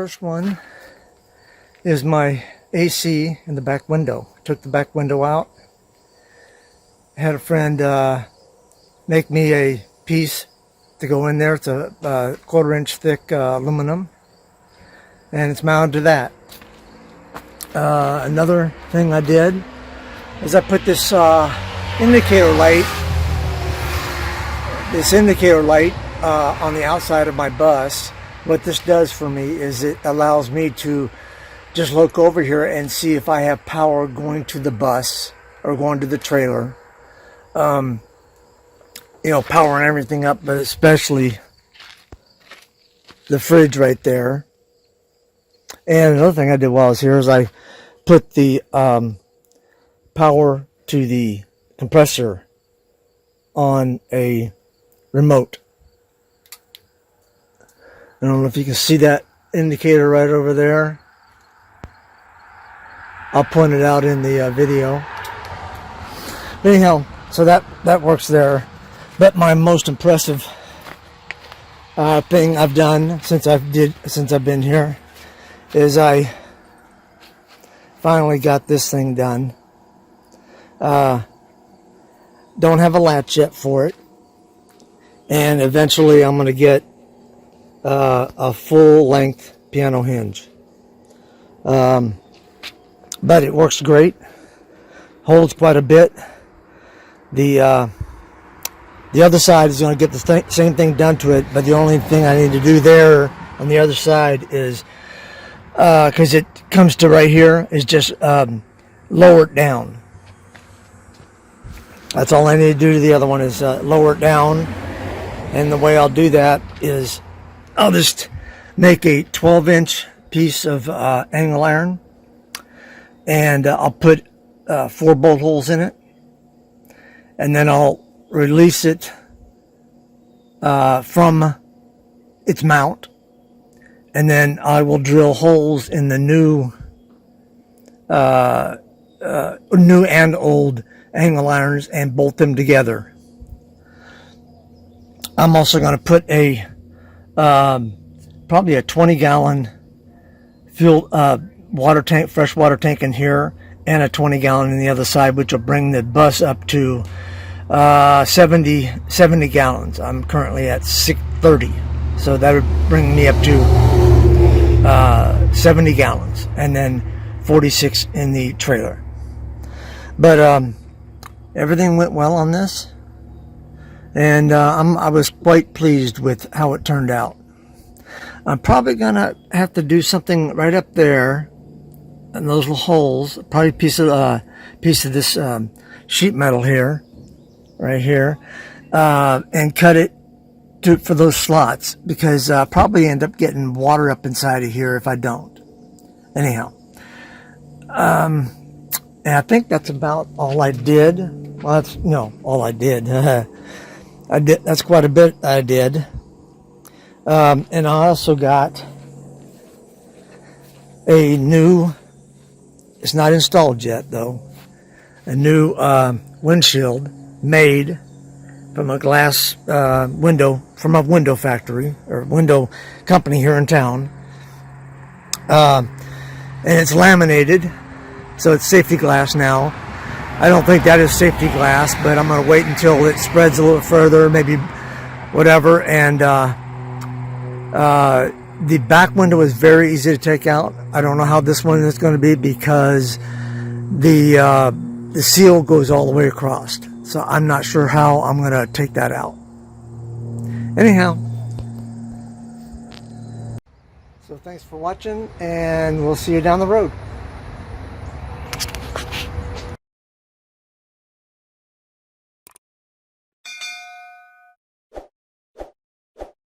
first one is my AC in the back window. Took the back window out. Had a friend make me a piece to go in there. It's a 1/4 inch thick aluminum, and it's mounted to that. Another thing I did is I put this indicator light on the outside of my bus. What this does for me is it allows me to just look over here and see if I have power going to the bus or going to the trailer. You know, powering everything up, but especially the fridge right there. And another thing I did while I was here is I put the power to the compressor on a remote. I don't know if you can see that indicator right over there. I'll point it out in the video. But anyhow, so that works there. But my most impressive thing I've done since I've been here is I finally got this thing done. Don't have a latch yet for it, and eventually I'm going to get a full-length piano hinge. But it works great. Holds quite a bit. The other side is going to get the same thing done to it, but the only thing I need to do there on the other side is, because it comes to right here, is just lower it down. That's all I need to do to the other one is lower it down. And the way I'll do that is I'll just make a 12-inch piece of angle iron, and I'll put 4 bolt holes in it, and then I'll release it from its mount, and then I will drill holes in the new and old angle irons and bolt them together. I'm also going to put a probably a 20-gallon fuel water tank, fresh water tank in here, and a 20-gallon in the other side, which will bring the bus up to 70 gallons. I'm currently at 30, so that would bring me up to 70 gallons, and then 46 in the trailer. But everything went well on this, and I was quite pleased with how it turned out. I'm probably gonna have to do something right up there in those little holes, probably a piece of this sheet metal here, right here, and cut it for those slots, because I'll probably end up getting water up inside of here if I don't. Anyhow, and I think that's about all I did. Well, that's all I did. That's quite a bit I did. And I also got a new, it's not installed yet though, a new windshield made from a glass window, from a window factory or window company here in town. And it's laminated, so it's safety glass now. I don't think that is safety glass, but I'm going to wait until it spreads a little further, maybe whatever. And the back window is very easy to take out. I don't know how this one is going to be, because the seal goes all the way across. So I'm not sure how I'm going to take that out. Anyhow. So thanks for watching, and we'll see you down the road.